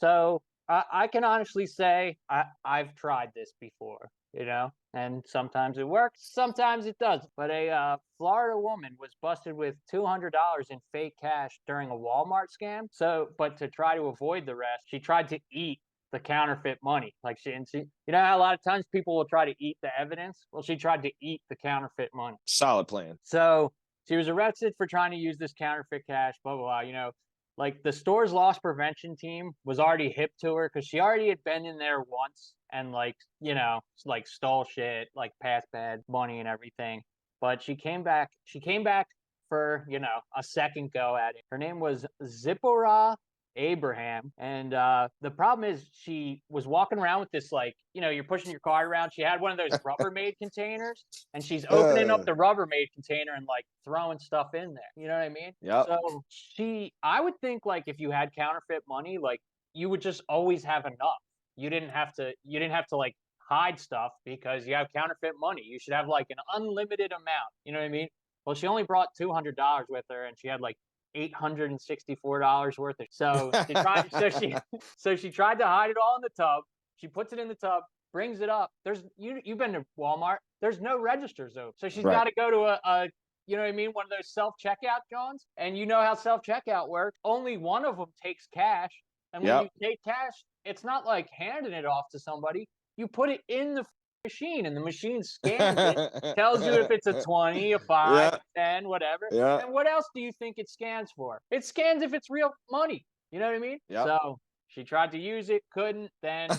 So I can honestly say I've tried this before, and sometimes it works, sometimes it doesn't. But a Florida woman was busted with $200 in fake cash during a Walmart scam. But to try to avoid the rest, she tried to eat the counterfeit money. You know how a lot of times people will try to eat the evidence? Well, she tried to eat the counterfeit money. Solid plan. So she was arrested for trying to use this counterfeit cash, blah, blah, blah. Like the store's loss prevention team was already hip to her because she already had been in there once and like stole shit, like passed bad money and everything. But she came back for, a second go at it. Her name was Zipporah Abraham. And the problem is she was walking around with this, like, you're pushing your cart around. She had one of those Rubbermaid containers, and she's opening up the Rubbermaid container and like throwing stuff in there. You know what I mean? Yep. So I would think, like, if you had counterfeit money, like, you would just always have enough. You didn't have to like hide stuff because you have counterfeit money. You should have like an unlimited amount. You know what I mean? Well, she only brought $200 with her, and she had like $864 worth of. So she tried to hide it all in the tub. She puts it in the tub, brings it up. You've been to Walmart. There's no registers open, so she's Right. got to go to a you know what I mean, one of those self checkout Johns. And you know how self checkout works. Only one of them takes cash, and when Yep. you take cash, it's not like handing it off to somebody. You put it in the machine, and the machine scans it, tells you if it's a 20, a 5, Yeah. a 10, whatever. Yeah. And what else do you think it scans for? It scans if it's real money. You know what I mean? Yep. So she tried to use it, couldn't. Then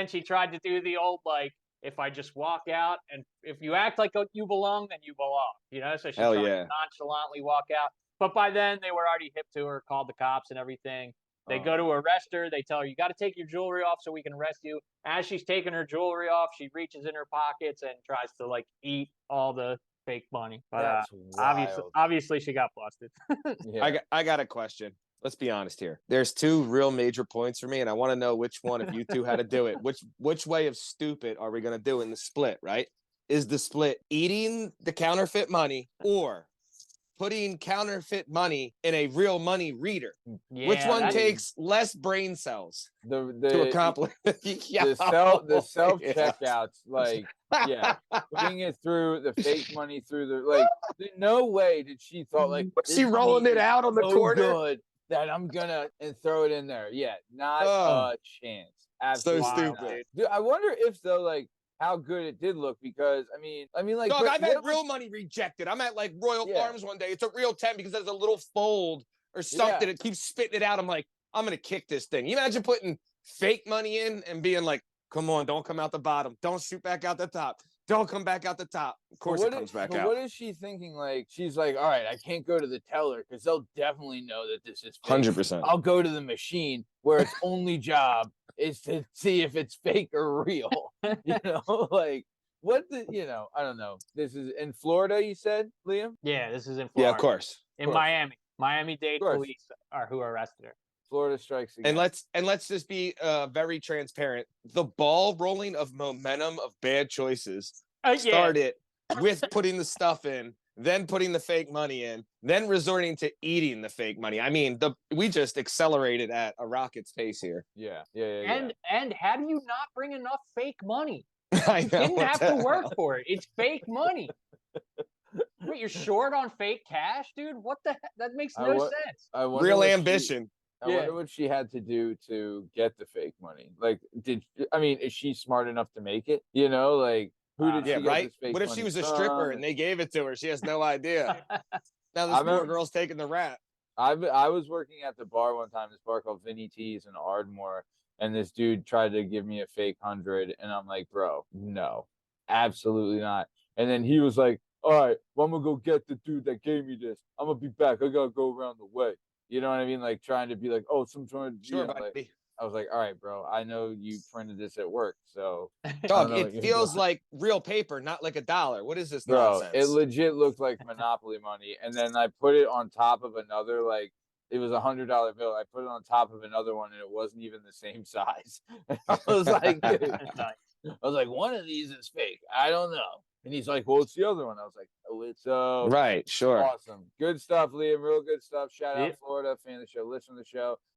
she tried to do the old, like, if I just walk out, and if you act like you belong, then you belong. So she Hell tried yeah. to nonchalantly walk out. But by then they were already hip to her, called the cops and everything. They go to arrest her. They tell her, you got to take your jewelry off so we can arrest you. As she's taking her jewelry off, she reaches in her pockets and tries to like eat all the fake money. But That's obviously she got busted. Yeah. I got a question. Let's be honest here. There's two real major points for me, and I want to know which one of you two had to do it. Which way of stupid are we going to do in the split, right? Is the split eating the counterfeit money or putting counterfeit money in a real money reader? Yeah, which one takes less brain cells to accomplish? The self checkouts, like, yeah, putting it through the fake money through the, like, no way did she thought, like, Was she rolling it out on the corner? Good that I'm gonna and throw it in there. Yeah, not a chance. Absolutely So stupid. Dude, I wonder if though, like, how good it did look, because I mean, like, dog, I've had real money rejected. I'm at like Royal Farms one day. It's a real 10 because there's a little fold or something. It keeps spitting it out. I'm like, I'm gonna kick this thing. You imagine putting fake money in and being like, come on, don't come out the bottom. Don't shoot back out the top. Don't come back out the top. Of course it comes back out. What is she thinking? Like, she's like, all right, I can't go to the teller because they'll definitely know that this is fake. 100%. I'll go to the machine where its only job is to see if it's fake or real. Like, I don't know. This is in Florida, you said, Liam? Yeah, this is in Florida. Yeah, of course. In Miami. Miami-Dade police are who arrested her. Florida strikes again. And let's just be very transparent. The ball rolling of momentum of bad choices started with putting the stuff in, then putting the fake money in, then resorting to eating the fake money. I mean, we just accelerated at a rocket's pace here. Yeah. And how do you not bring enough fake money? I You know. didn't have to work for it. It's fake money. Wait, you're short on fake cash, dude? What the heck? That makes no sense. Real ambition. I wonder what she had to do to get the fake money. Like, is she smart enough to make it? Like, who did she get this fake What if money she was a from? stripper and they gave it to her? She has no idea. Now this poor girl's taking the rap. I was working at the bar one time, this bar called Vinny T's in Ardmore, and this dude tried to give me a fake 100, and I'm like, bro, no, absolutely not. And then he was like, all right, well, I'm gonna go get the dude that gave me this. I'm gonna be back. I gotta go around the way. You know what I mean? Like, trying to be like, oh, Sure, buddy. like, I was like, all right, bro, I know you printed this at work, so dog, it feels like real paper, not like $1. What is this nonsense? It legit looked like Monopoly money. And then I put it on top of another, like, it was $100 bill. I put it on top of another one, and it wasn't even the same size. And I was like, dude, one of these is fake. I don't know. And he's like, well, it's the other one. I was like, oh, it's right, sure. Awesome. Good stuff, Liam. Real good stuff. Shout out Florida, fan of the show, listen to the show.